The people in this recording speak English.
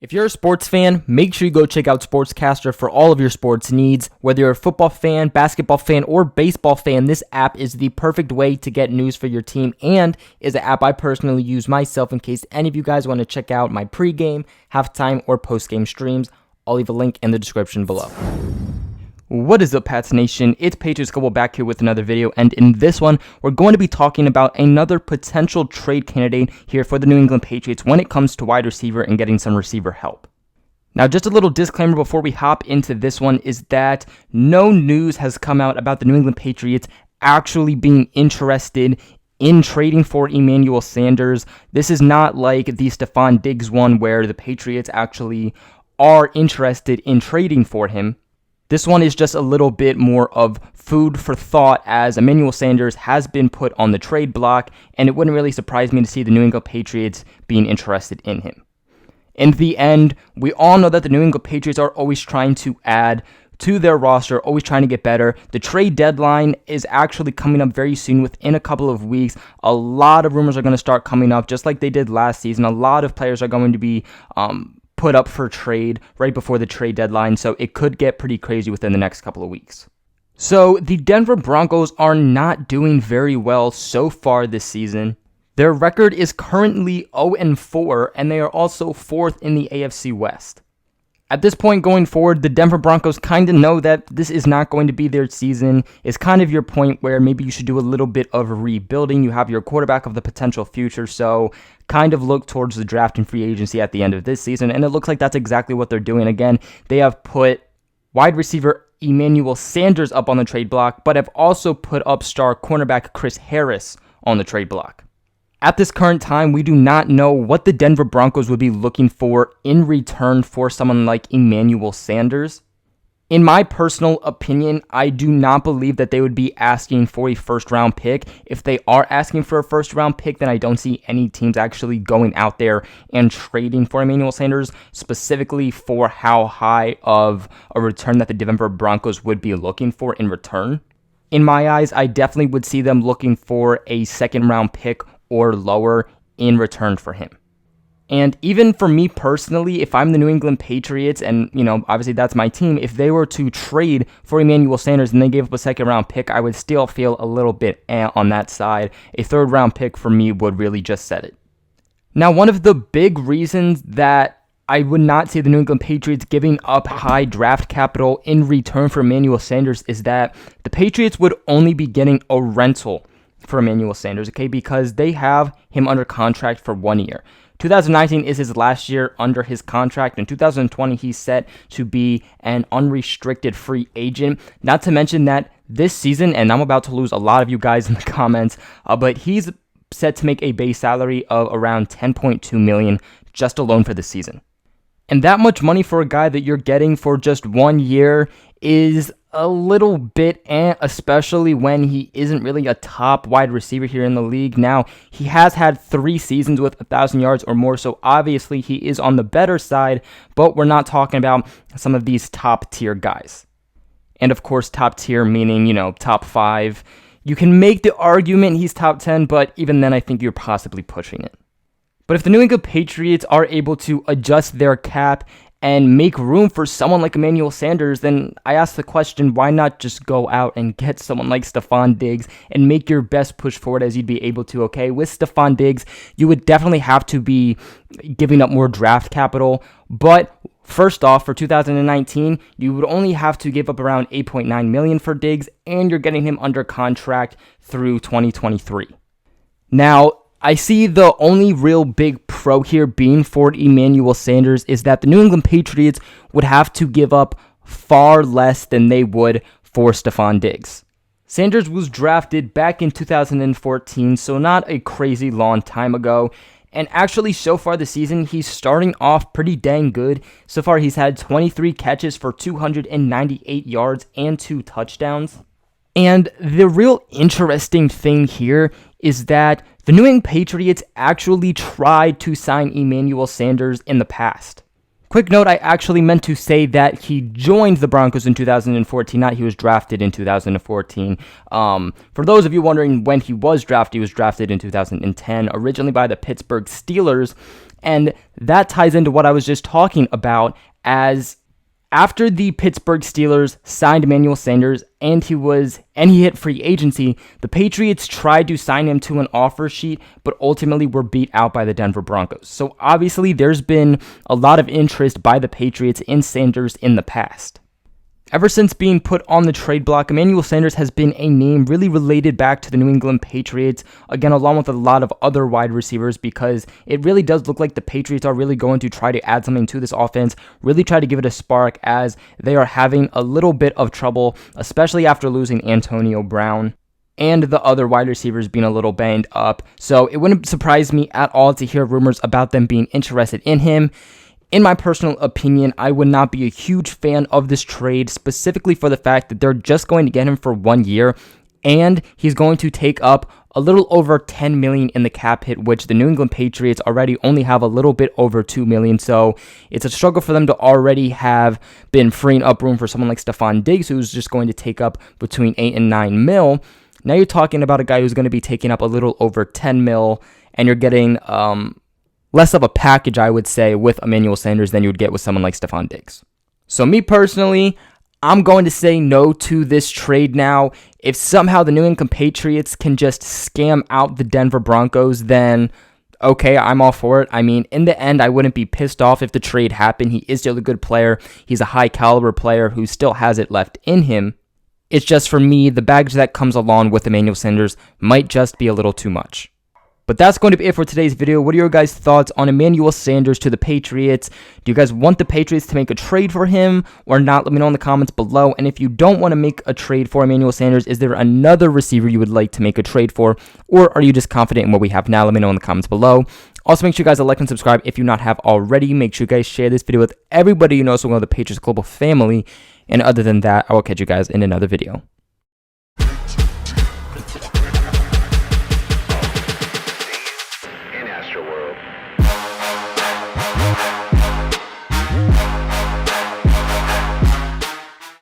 If you're a sports fan, make sure you go check out SportsCastr for all of your sports needs. Whether you're a football fan, basketball fan, or baseball fan, this app is the perfect way to get news for your team and is an app I personally use myself in case any of you guys want to check out my pregame, halftime, or postgame streams. I'll leave a link in the description below. What is up, Pats Nation? It's Patriots Global back here with another video, and in this one, we're going to be talking about another potential trade candidate here for the New England Patriots when it comes to wide receiver and getting some receiver help. Now, just a little disclaimer before we hop into this one is that no news has come out about the New England Patriots actually being interested in trading for Emmanuel Sanders. This is not like the Stefon Diggs one where the Patriots actually are interested in trading for him. This one is just a little bit more of food for thought as Emmanuel Sanders has been put on the trade block, and it wouldn't really surprise me to see the New England Patriots being interested in him. In the end, we all know that the New England Patriots are always trying to add to their roster, always trying to get better. The trade deadline is actually coming up very soon, within a couple of weeks. A lot of rumors are going to start coming up, just like they did last season. A lot of players are going to be put up for trade right before the trade deadline, so it could get pretty crazy within the next couple of weeks. So the Denver Broncos are not doing very well so far this season. Their record is currently 0-4, and they are also 4th in the AFC West. At this point going forward, the Denver Broncos kind of know that this is not going to be their season. It's kind of your point where maybe you should do a little bit of rebuilding. You have your quarterback of the potential future, so kind of look towards the draft and free agency at the end of this season, and it looks like that's exactly what they're doing. Again, they have put wide receiver Emmanuel Sanders up on the trade block, but have also put up star cornerback Chris Harris on the trade block. At this current time, we do not know what the Denver Broncos would be looking for in return for someone like Emmanuel Sanders. In my personal opinion, I do not believe that they would be asking for a first-round pick. If they are asking for a first-round pick, then I don't see any teams actually going out there and trading for Emmanuel Sanders, specifically for how high of a return that the Denver Broncos would be looking for in return. In my eyes, I definitely would see them looking for a second-round pick or lower in return for him. And even for me personally, if I'm the New England Patriots, and obviously that's my team, if they were to trade for Emmanuel Sanders and they gave up a second-round pick, I would still feel a little bit on that side. A third-round pick for me would really just set it. Now, one of the big reasons that I would not see the New England Patriots giving up high draft capital in return for Emmanuel Sanders is that the Patriots would only be getting a rental for Emmanuel Sanders, okay, because they have him under contract for 1 year. 2019 is his last year under his contract. In 2020, he's set to be an unrestricted free agent. Not to mention that this season, and I'm about to lose a lot of you guys in the comments, but he's set to make a base salary of around $10.2 million just alone for the season. And that much money for a guy that you're getting for just 1 year is a little bit, especially when he isn't really a top wide receiver here in the league. Now, he has had 3 seasons with 1,000 yards or more, so obviously he is on the better side, but we're not talking about some of these top tier guys. And of course, top tier meaning, top 5. You can make the argument he's top 10, but even then I think you're possibly pushing it. But if the New England Patriots are able to adjust their cap and make room for someone like Emmanuel Sanders, then I ask the question, why not just go out and get someone like Stefon Diggs and make your best push forward as you'd be able to, okay? With Stefon Diggs, you would definitely have to be giving up more draft capital, but first off, for 2019, you would only have to give up around $8.9 million for Diggs, and you're getting him under contract through 2023. Now, I see the only real big pro here being for Emmanuel Sanders is that the New England Patriots would have to give up far less than they would for Stefon Diggs. Sanders was drafted back in 2014, so not a crazy long time ago. And actually, so far this season, he's starting off pretty dang good. So far, he's had 23 catches for 298 yards and 2 touchdowns. And the real interesting thing here is that the New England Patriots actually tried to sign Emmanuel Sanders in the past. Quick note, I actually meant to say that he joined the Broncos in 2014, not he was drafted in 2014. For those of you wondering when he was drafted in 2010, originally by the Pittsburgh Steelers. And that ties into what I was just talking about, as after the Pittsburgh Steelers signed Emmanuel Sanders and he hit free agency, the Patriots tried to sign him to an offer sheet, but ultimately were beat out by the Denver Broncos. So obviously there's been a lot of interest by the Patriots in Sanders in the past. Ever since being put on the trade block, Emmanuel Sanders has been a name really related back to the New England Patriots, again, along with a lot of other wide receivers, because it really does look like the Patriots are really going to try to add something to this offense, really try to give it a spark, as they are having a little bit of trouble, especially after losing Antonio Brown and the other wide receivers being a little banged up. So it wouldn't surprise me at all to hear rumors about them being interested in him. In my personal opinion, I would not be a huge fan of this trade, specifically for the fact that they're just going to get him for 1 year, and he's going to take up a little over $10 million in the cap hit, which the New England Patriots already only have a little bit over $2 million. So it's a struggle for them to already have been freeing up room for someone like Stephon Diggs, who's just going to take up between $8 and $9 million. Now you're talking about a guy who's going to be taking up a little over $10 million, and you're getting less of a package, I would say, with Emmanuel Sanders than you would get with someone like Stephon Diggs. So me personally, I'm going to say no to this trade now. If somehow the New England Patriots can just scam out the Denver Broncos, then okay, I'm all for it. I mean, in the end, I wouldn't be pissed off if the trade happened. He is still a good player. He's a high caliber player who still has it left in him. It's just, for me, the baggage that comes along with Emmanuel Sanders might just be a little too much. But that's going to be it for today's video. What are your guys' thoughts on Emmanuel Sanders to the Patriots? Do you guys want the Patriots to make a trade for him or not? Let me know in the comments below. And if you don't want to make a trade for Emmanuel Sanders, is there another receiver you would like to make a trade for? Or are you just confident in what we have now? Let me know in the comments below. Also, make sure you guys like and subscribe if you not have already. Make sure you guys share this video with everybody you know, so we'll know the Patriots Global family. And other than that, I will catch you guys in another video.